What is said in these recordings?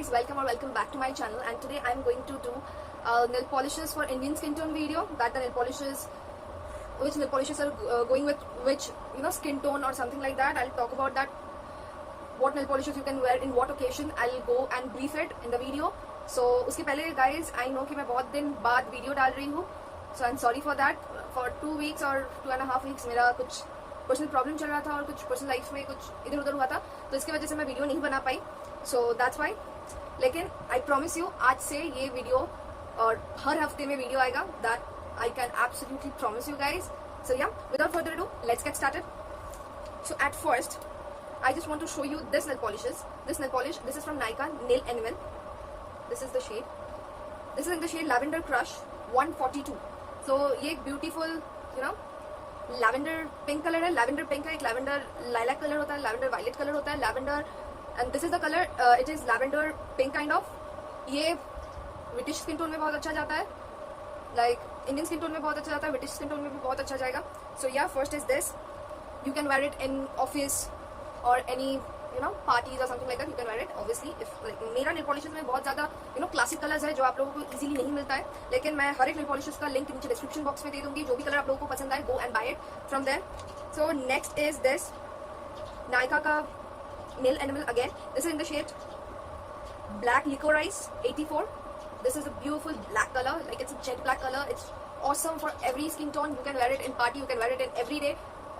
guys, welcome or welcome back to my channel, and today I'm going to do nail polishes for Indian skin tone video. That the nail polishes, which nail polishes are going with which skin tone or something like that. I'll talk about that. What nail polishes you can wear in what occasion. I'll go and brief it in the video. So उसके पहले guys, I know कि मैं बहुत दिन बाद video डाल रही हूँ. So I'm sorry for that. For 2 weeks or 2.5 weeks मेरा कुछ पर्सनल प्रॉब्लम चल रहा था और कुछ पर्सनल लाइफ में कुछ इधर उधर हुआ था, तो इसकी वजह से मैं वीडियो नहीं बना पाई. So that's why. लेकिन आई प्रॉमिस यू, आज से ये वीडियो और हर हफ्ते में वीडियो आएगा. That I can absolutely promise you guys. So yeah, without further do, let's get started. So at first I just want to show you this nail polishes. This nail polish, this is from Nykaa Nail Animal. This is the shade. This is in the shade Lavender Crush 142. So ये एक beautiful, lavender pink colour है. Lavender pink है, एक lavender lilac colour होता है, lavender violet colour होता है, lavender, and this is the colour. It is lavender pink kind of. ये ब्रिटिश स्किन टोन में बहुत अच्छा जाता है, लाइक इंडियन स्किन टोन में बहुत अच्छा जाता है, ब्रिटिश स्किन टोन में भी बहुत अच्छा जाएगा. सो या, first is this. You can wear it in office और any parties or something like that. You can wear it obviously. if like मेरा nail polishes में बहुत ज़्यादा क्लासिक कलर्स है जो आप लोगों को इजीली नहीं मिलता है, लेकिन मैं हर एक nail polishes का लिंक नीचे डिस्क्रिप्शन बॉक्स में दे दूंगी. जो भी कलर आप लोगों को पसंद आए, go and buy it from there. So next is this Nykaa का Nail Animal again. This is in the shade Black Licorice 84. This is a beautiful black color, like it's a jet black color. It's awesome for every skin tone. You can wear it in party, you can wear it in every day.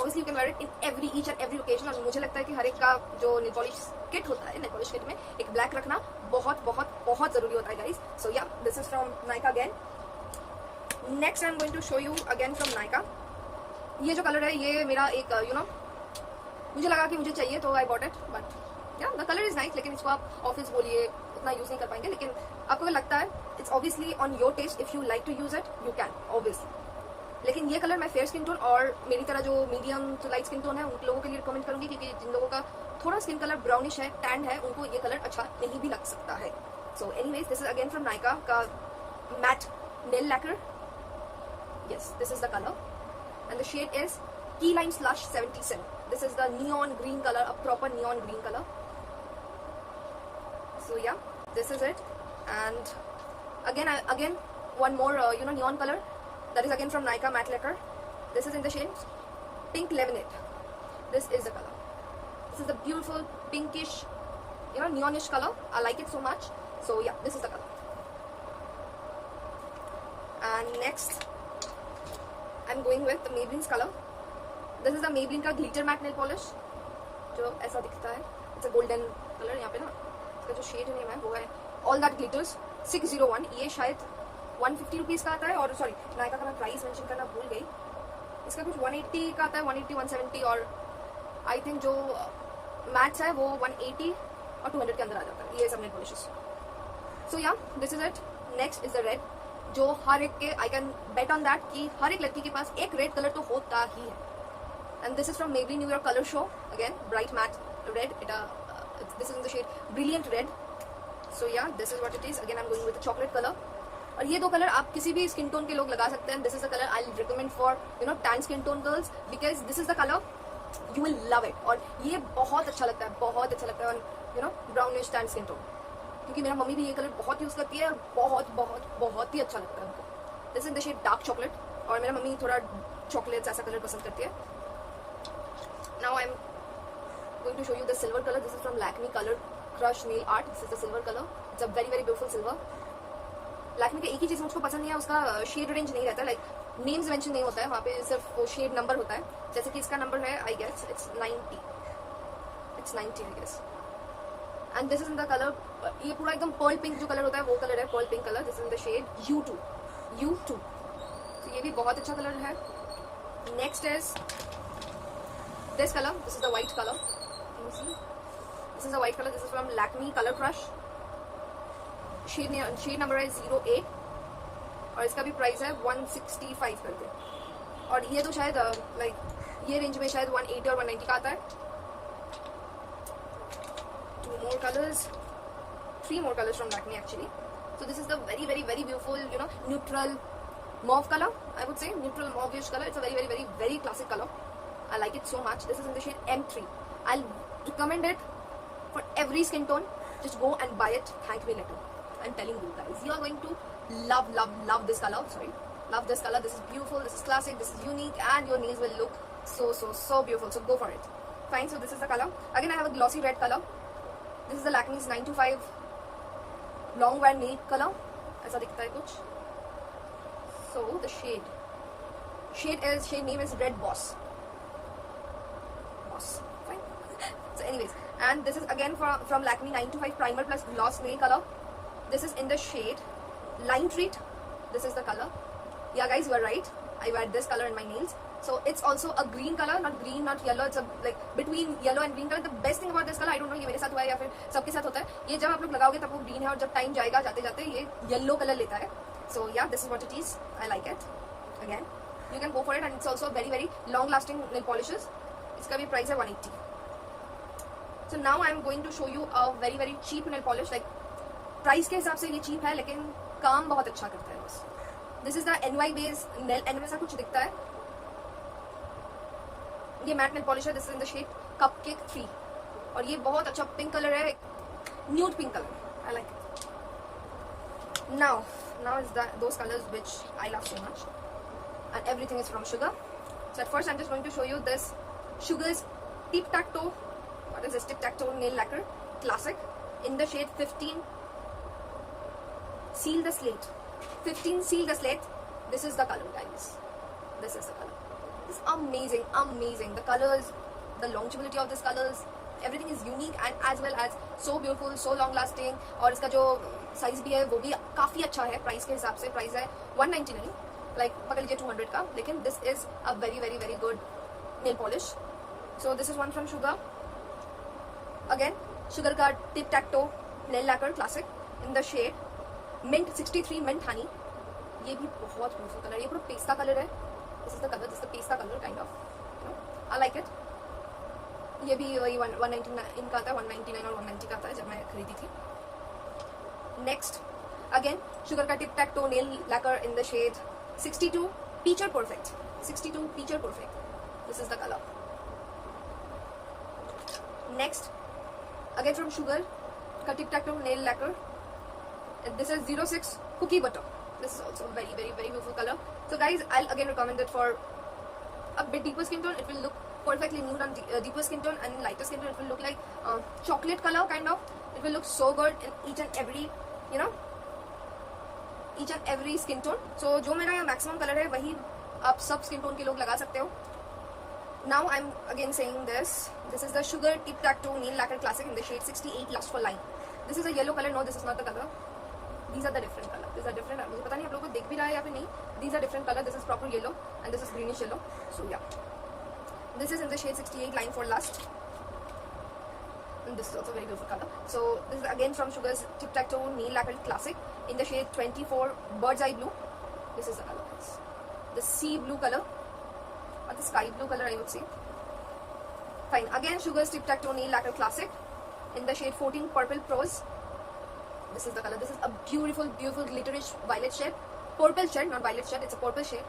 Obviously you can wear it in each and every occasion. और मुझे लगता है कि हर एक का जो nail polish kit होता है, nail polish kit में एक black रखना बहुत बहुत बहुत जरूरी होता है guys. So yeah, this is from Nykaa again. Next I'm going to show you again from Nykaa. ये जो कलर है, ये मेरा एक मुझे लगा कि मुझे चाहिए तो I bought it. But yeah, the color is nice. लेकिन इसको आप ऑफिस बोलिए उतना यूज नहीं कर पाएंगे, लेकिन आपको अगर लगता है it's obviously on your taste. If you like to use it, you can obviously. लेकिन ये कलर मैं फेयर स्किन टोन और मेरी तरह जो medium to light skin tone है उन लोगों के लिए रिकमेंड करूंगी, क्योंकि जिन लोगों का थोड़ा स्किन कलर ब्राउनिश है, टैंड है, उनको ये कलर अच्छा नहीं भी लग सकता है. So anyways, this is again from Nykaa का matte nail lacquer. Yes, this is the colour and the shade is key lime slush 77. This is the neon green colour, a proper neon green colour. So yeah, this is it. And again one more neon color. That is again from Nykaa Matte Lacquer. This is in the shade Pink Lemonade. This is the color. This is the beautiful pinkish, neonish color. I like it so much. So yeah, this is the color. And next, I'm going with the Maybelline's color. This is the Maybelline का glitter matte nail polish, जो ऐसा दिखता है. It's a golden color. यहाँ पे ना इसका जो shade name है वो है All That Glitters 601. ये शायद 150 रुपीज़ का आता है. और सॉरी, नायका का मैं प्राइस मेंशन करना भूल गई. इसका कुछ 180 का आता है, 180 170, और आई थिंक जो मैट्स है वो 180 और 200 के अंदर आ जाता है ये सब nail polishes. So yeah, this is it. Next is the red, जो हर एक के, I can bet on that कि हर एक लड़की के पास एक रेड कलर तो होता ही है. And this is from Maybelline New York colour show. Again bright matte red. This is in the shade brilliant red. So yeah, this is what it is. Again I am going with chocolate colour. और ये दो colour आप किसी भी skin tone के लोग लगा सकते हैं. This is the colour I recommend for tan skin tone girls, because this is the colour you will love it. और ये बहुत अच्छा लगता है, बहुत अच्छा लगता है on brownish tan skin tone, क्योंकि मेरा मम्मी भी ये कलर बहुत यूज करती है और बहुत बहुत बहुत ही अच्छा लगता है उनको. This is the shade dark chocolate, और मेरा मम्मी थोड़ा चॉकलेट ऐसा कलर पसंद करती है. Now I am going to show you the silver colour. This is from Lakme colour crush nail art. This is the silver colour. It's a very very beautiful silver. Lakme का एक ही चीज मुझको पसंद नहीं है, उसका शेड रेंज नहीं रहता, लाइक नेम्स मेंशन नहीं होता है वहाँ पे, सिर्फ वो शेड नंबर होता है. जैसे कि इसका नंबर है, I guess it's 90 I guess. And this is in the colour, ये पूरा एकदम पर्ल पिंक जो कलर होता है वो कलर है, pearl pink colour. This is in the shade U2. तो ये भी बहुत अच्छा कलर है. Next is this colour. This is the white colour. This is the white colour. This is from Lakme colour crush. Shade number है 08, और इसका भी प्राइस है 165 करके. और ये तो शायद लाइक ये रेंज में शायद 180 और 190 का आता है. 3 more colors from Lakme actually. So this is the very very very beautiful neutral mauve color. I would say neutral mauve-ish color. It's a very very very very classic color. I like it so much. This is in the shade M3. I'll recommend it for every skin tone. just go and buy it. Thank me later. I'm telling you guys, you are going to love this color. Sorry, love this color. This is beautiful, this is classic, this is unique, and your nails will look so beautiful. So go for it. Fine. So this is the color. Again, I have a glossy red color. This is the Lakme's 925 long wear nail color. ऐसा दिखता है कुछ. So the shade name is Red Boss. Fine. So anyways, and this is again from Lakme 925 primer plus gloss nail color. This is in the shade Lime Treat. This is the color. Yeah guys, you are right, I wear this color in my nails. So it's also a green color, not green, not yellow. It's a like between yellow and green color. The best thing about this color, I don't know, ये मेरे साथ हुआ है या फिर सबके साथ होता है, ये जब आप लोग लगाओगे तब वो ग्रीन है और जब टाइम जाएगा जाते जाते ये येलो कलर लेता है. So yeah, this is what it is. I like it. Again, you can go for it, and it's also very long lasting nail polishes. इसका भी प्राइस है 180. So now I am going to show you a very cheap nail polish. Like price के हिसाब से ये cheap है लेकिन काम बहुत अच्छा करता है बस. This is the NY base nail, NY ऐसा कुछ दिखता है. ये मैट नेल पॉलिश है. This is in the shade cupcake 3 और ये बहुत अच्छा पिंक कलर है, nude pink colour. I like it. Now is those colours which I love so much, and everything is from Sugar. So at first I am just going to show you this Sugar's tip tac toe. What is this tip tac toe nail lacquer classic in the shade 15 seal the slate. 15 seal the slate. This is the color guys. This is the color. It's amazing. The colors, the longevity of these colors, everything is unique and as well as so beautiful, so long lasting. और इसका जो size भी है वो भी काफी अच्छा है. प्राइस के हिसाब से प्राइस है 199, लाइक पकड़ लीजिए 200 का, लेकिन this is a very good nail polish. So this is one from Sugar. Again Sugar का tip tac toe nail lacquer classic in the shade mint 63 mint honey. ये भी बहुत ब्यूटीफुल कलर है. ये पूरा पेस्ता कलर है. This is the color. This is the pasta color kind of. You know, I like it. ये भी वही 199 का आता है, 199 और 190 का आता है जब मैं खरीदी थी. Next, again sugar का tip tac toe nail lacquer in the shade 62 Peacher Perfect. 62 Peacher Perfect. This is the color. Next, again from sugar का tip tac toe nail lacquer. This is 06 Cookie Butter. This is also very beautiful color. So guys, I'll again recommend it for a bit deeper skin tone. It will look perfectly nude on deeper skin tone, and lighter skin tone it will look like chocolate color kind of. It will look so good in each and every, you know, each and every skin tone. So जो मेरा maximum color है वही आप सब skin tone के लोग लगा सकते हो. Now I'm again saying this. This is the Sugar Tic Tac Toe Nail Lacquer Classic in the shade 68 Lust for Line. This is a yellow color. No, this is not the color. These are the different color. These are different. मुझे पता नहीं आप लोगों को दिख भी रहा है या फिर नहीं. These are different color. This is proper yellow and this is greenish yellow. So yeah, this is in the shade 68 Line for Lust. And this is also very beautiful color. So this is again from Sugar's Tic Tac Toe Nail Lacquer Classic in the shade 24 Bird's Eye Blue. This is the color, guys. The sea blue color or the sky blue color, I would say. Fine. Again Sugar's Tic Tac Toe Nail Lacquer Classic in the shade 14 Purple Prose. This is the color. This is a beautiful glitterish violet shade. Purple shade, not violet shade. It's a purple shade.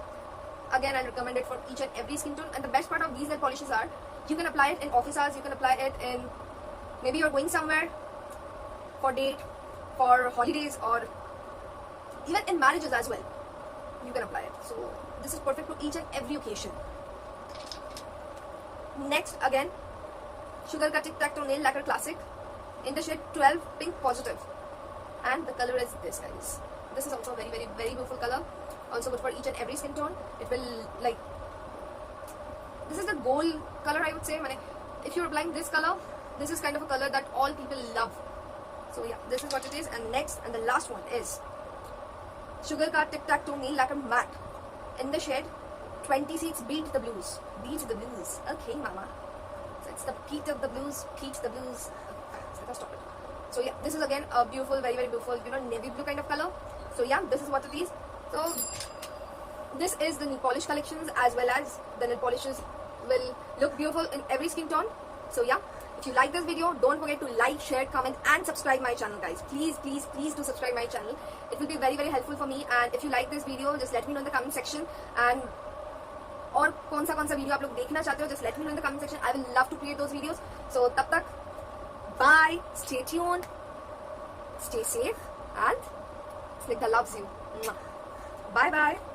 Again, I recommend it for each and every skin tone. And the best part of these nail polishes are you can apply it in office hours. You can apply it in maybe you're going somewhere for date, for holidays, or even in marriages as well. You can apply it. So this is perfect for each and every occasion. Next, again, Sugar Tic Tac Toe Nail Lacquer Classic in the shade 12 Pink Positive. And the color is this, guys. This is also very beautiful color. Also good for each and every skin tone. It will like, this is the gold color, I would say. If you're applying this color, this is kind of a color that all people love. So yeah, this is what it is. And next and the last one is Sugar Ka Tic Tac Toe Nail Lacquer Matte in the shade 26 Beat the Blues. Beat the Blues. Okay, mama. So it's the Beat of the Blues. Beat the Blues. Okay, stop it. So yeah, this is again a beautiful, very beautiful, you know, navy blue kind of color. So yeah, this is what it is. So this is the nail polish collections, as well as the nail polishes will look beautiful in every skin tone. So yeah, if you like this video, don't forget to like, share, comment and subscribe my channel, guys. Please do subscribe my channel. It will be very helpful for me. And if you like this video, just let me know in the comment section. And और कौन सा video आप लोग देखना चाहते हो, just let me know in the comment section. I will love to create those videos. So तब तक bye, stay tuned. stay safe, and Snigdha loves you. Bye bye.